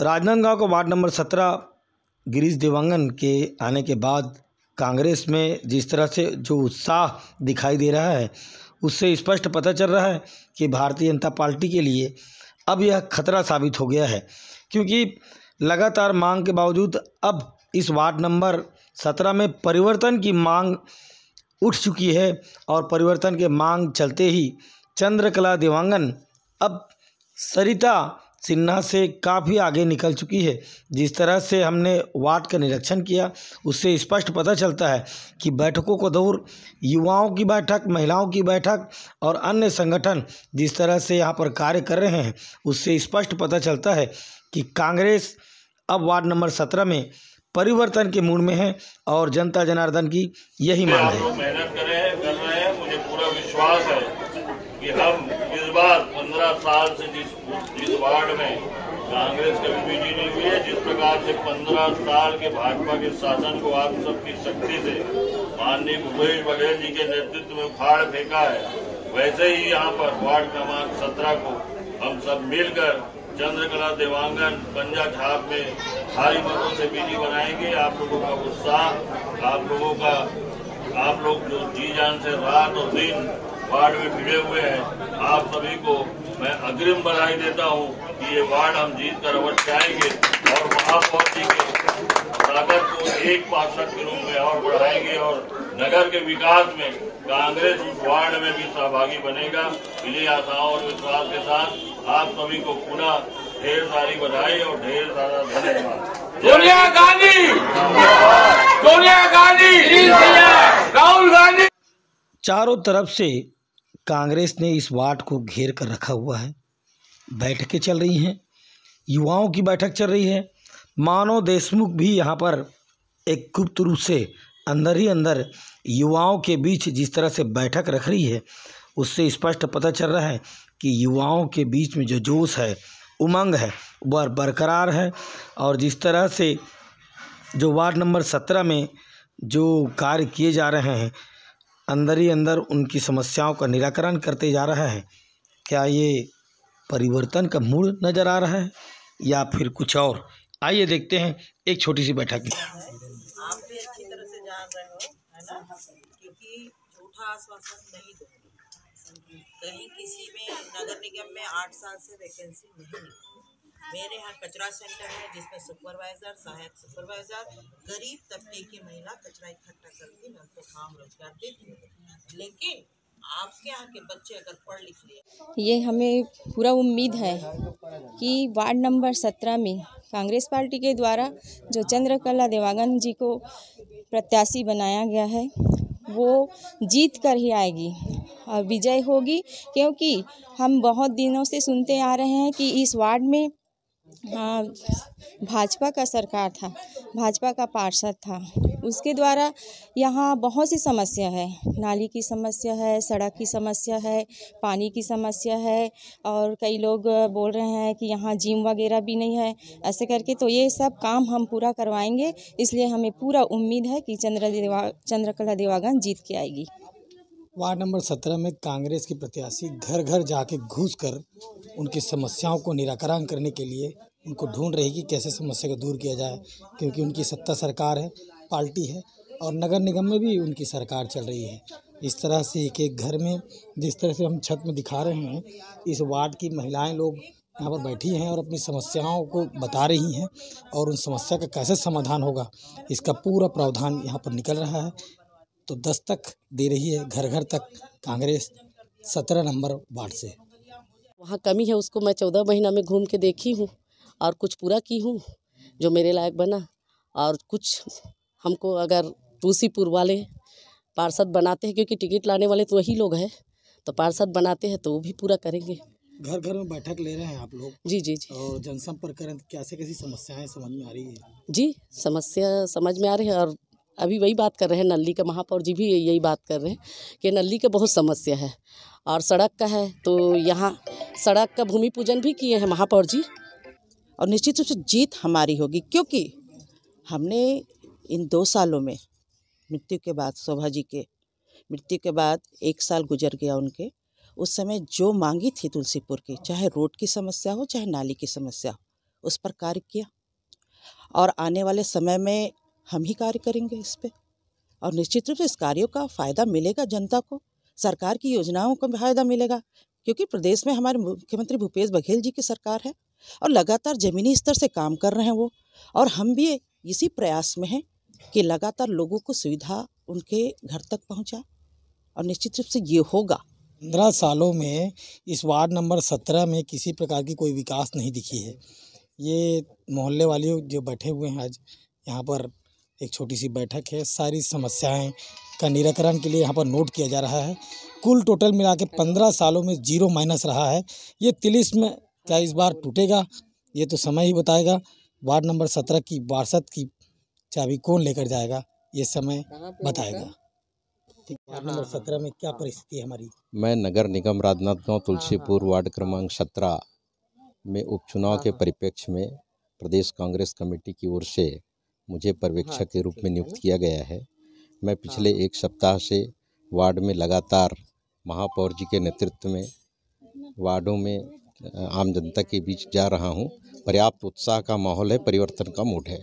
राजनांदगांव को ward number 17 Girish Dewangan के आने के बाद कांग्रेस में जिस तरह से जो उत्साह दिखाई दे रहा है, उससे स्पष्ट पता चल रहा है कि भारतीय जनता पार्टी के लिए अब यह खतरा साबित हो गया है, क्योंकि लगातार मांग के बावजूद अब इस वार्ड नंबर 17 में परिवर्तन की मांग उठ चुकी है और परिवर्तन के मांग चलते ही चंद्रकला देवांगन अब सरिता सिन्हा से काफ़ी आगे निकल चुकी है। जिस तरह से हमने वार्ड का निरीक्षण किया, उससे स्पष्ट पता चलता है कि बैठकों को दूर युवाओं की बैठक, महिलाओं की बैठक और अन्य संगठन जिस तरह से यहाँ पर कार्य कर रहे हैं, उससे स्पष्ट पता चलता है कि कांग्रेस अब वार्ड नंबर 17 में परिवर्तन के मूड में है और जनता जनार्दन की यही मांग है। मेहनत कर रहे हैं। मुझे पूरा विश्वास है कि हम इस बार 15 साल से जिस वार्ड में कांग्रेस कभी भी नहीं हुई है, जिस प्रकार से 15 साल के भाजपा के शासन को आप सबकी शक्ति से माननीय भूपेश बघेल जी के नेतृत्व में उखाड़ फेंका है, वैसे ही यहाँ पर वार्ड क्रमांक 17 को हम सब मिलकर चंद्रकला देवांगन पंजा छाप में भारी मतों से विजयी बनाएंगे। आप लोगों का उत्साह, आप लोग जो जी जान से रात और दिन वार्ड में भिड़े हुए हैं, आप सभी को मैं अग्रिम बधाई देता हूं कि ये वार्ड हम जीत कर अवश्य आएंगे और महापौर जी के ताकत को एक पार्षद के रूप में और बढ़ाएंगे और नगर के विकास में कांग्रेस उस वार्ड में भी सहभागी बनेगा। इन्हीं आशाओं और विश्वास के साथ आप सभी को पुनः ढेर सारी बधाई और ढेर सारा धन्यवाद। सोनिया गांधी, राहुल गांधी। चारों तरफ से कांग्रेस ने इस वार्ड को घेर कर रखा हुआ है। बैठकें चल रही हैं, युवाओं की बैठक चल रही है। मानव देशमुख भी यहाँ पर एक गुप्त रूप से अंदर ही अंदर युवाओं के बीच जिस तरह से बैठक रख रही है, उससे स्पष्ट पता चल रहा है कि युवाओं के बीच में जो जोश है, उमंग है, वह बरकरार है। और जिस तरह से जो वार्ड नंबर 17 में जो कार्य किए जा रहे हैं, अंदर ही अंदर उनकी समस्याओं का निराकरण करते जा रहा है। क्या ये परिवर्तन का मूड नज़र आ रहा है या फिर कुछ और? आइए देखते हैं एक छोटी सी बैठक में। आप भी अच्छी तरह से जान रहे हो, है ना, क्योंकि झूठा आश्वासन नहीं दो। कहीं किसी में नगर निगम में 8 साल से वैकेंसी नहीं निकली। मेरे यहाँ कचरा सेंटर है जिसमें सुपरवाइजर, सहायक सुपरवाइजर, गरीब तबके की महिला कचरा इकट्ठा करती, मैं उनको काम रोजगार देती हूँ। लेकिन आपके यहाँ के बच्चे अगर पढ़ लिख लिए, ये हमें पूरा उम्मीद है कि वार्ड नंबर 17 में कांग्रेस पार्टी के द्वारा जो चंद्रकला देवांगन जी को प्रत्याशी बनाया गया है, वो जीत कर ही आएगी और विजय होगी। क्योंकि हम बहुत दिनों से सुनते आ रहे हैं कि इस वार्ड में भाजपा का सरकार था, भाजपा का पार्षद था, उसके द्वारा यहाँ बहुत सी समस्या है। नाली की समस्या है, सड़क की समस्या है, पानी की समस्या है और कई लोग बोल रहे हैं कि यहाँ जिम वगैरह भी नहीं है। ऐसे करके तो ये सब काम हम पूरा करवाएंगे, इसलिए हमें पूरा उम्मीद है कि चंद्रकला देवांगन जीत के आएगी। वार्ड नंबर 17 में कांग्रेस के प्रत्याशी घर घर जाके घुसकर उनकी समस्याओं को निराकरण करने के लिए उनको ढूंढ रही कि कैसे समस्या को दूर किया जाए, क्योंकि उनकी सत्ता सरकार है, पार्टी है और नगर निगम में भी उनकी सरकार चल रही है। इस तरह से एक एक घर में जिस तरह से हम छत में दिखा रहे हैं, इस वार्ड की महिलाएं लोग यहाँ पर बैठी हैं और अपनी समस्याओं को बता रही हैं और उन समस्या का कैसे समाधान होगा, इसका पूरा प्रावधान यहाँ पर निकल रहा है। तो दस्तक दे रही है घर घर तक कांग्रेस 17 नंबर वार्ड से। वहाँ कमी है, उसको मैं 14 महीना में घूम के देखी हूँ और कुछ पूरा की हूँ जो मेरे लायक बना। और कुछ हमको अगर तुलसीपुर वाले पार्षद बनाते हैं, क्योंकि टिकट लाने वाले तो वही लोग हैं, तो पार्षद बनाते हैं तो वो भी पूरा करेंगे। घर घर में बैठक ले रहे हैं आप लोग? जी जी जी। और जनसंपर्क करें तो कैसी समस्याएं समझ में आ रही है? जी, समस्या समझ में आ रही है और अभी वही बात कर रहे हैं, नल्ली का महापौर जी भी यही बात कर रहे हैं कि नल्ली का बहुत समस्या है और सड़क का है। तो यहाँ सड़क का भूमि पूजन भी किए हैं महापौर जी। और निश्चित रूप से जीत हमारी होगी, क्योंकि हमने इन 2 सालों में मृत्यु के बाद, शोभा जी के मृत्यु के बाद 1 साल गुजर गया उनके, उस समय जो मांगी थी तुलसीपुर की, चाहे रोड की समस्या हो चाहे नाली की समस्या हो, उस पर कार्य किया। और आने वाले समय में हम ही कार्य करेंगे इस पे, और निश्चित रूप से इस कार्यों का फ़ायदा मिलेगा जनता को, सरकार की योजनाओं का फ़ायदा मिलेगा, क्योंकि प्रदेश में हमारे मुख्यमंत्री भूपेश बघेल जी की सरकार है और लगातार ज़मीनी स्तर से काम कर रहे हैं वो, और हम भी इसी प्रयास में हैं कि लगातार लोगों को सुविधा उनके घर तक पहुंचा, और निश्चित रूप से ये होगा। 15 सालों में इस वार्ड नंबर 17 में किसी प्रकार की कोई विकास नहीं दिखी है। ये मोहल्ले वाले जो बैठे हुए हैं आज यहाँ पर, एक छोटी सी बैठक है, सारी समस्याएं का निराकरण के लिए यहाँ पर नोट किया जा रहा है। कुल टोटल मिला के 15 सालों में 0 माइनस रहा है। ये तिलिस्म क्या इस बार टूटेगा, ये तो समय ही बताएगा। वार्ड नंबर 17 की वारसत की चाबी कौन लेकर जाएगा, ये समय बताएगा। वार्ड नंबर 17 में क्या परिस्थिति है हमारी? मैं नगर निगम राजनांदगांव तुलसीपुर वार्ड क्रमांक 17 में उपचुनाव के परिप्रेक्ष्य में प्रदेश कांग्रेस कमेटी की ओर से मुझे पर्यवेक्षक के रूप में नियुक्त किया गया है। मैं पिछले 1 सप्ताह से वार्ड में लगातार महापौर जी के नेतृत्व में वार्डों में आम जनता के बीच जा रहा हूं। पर्याप्त उत्साह का माहौल है, परिवर्तन का मूड है।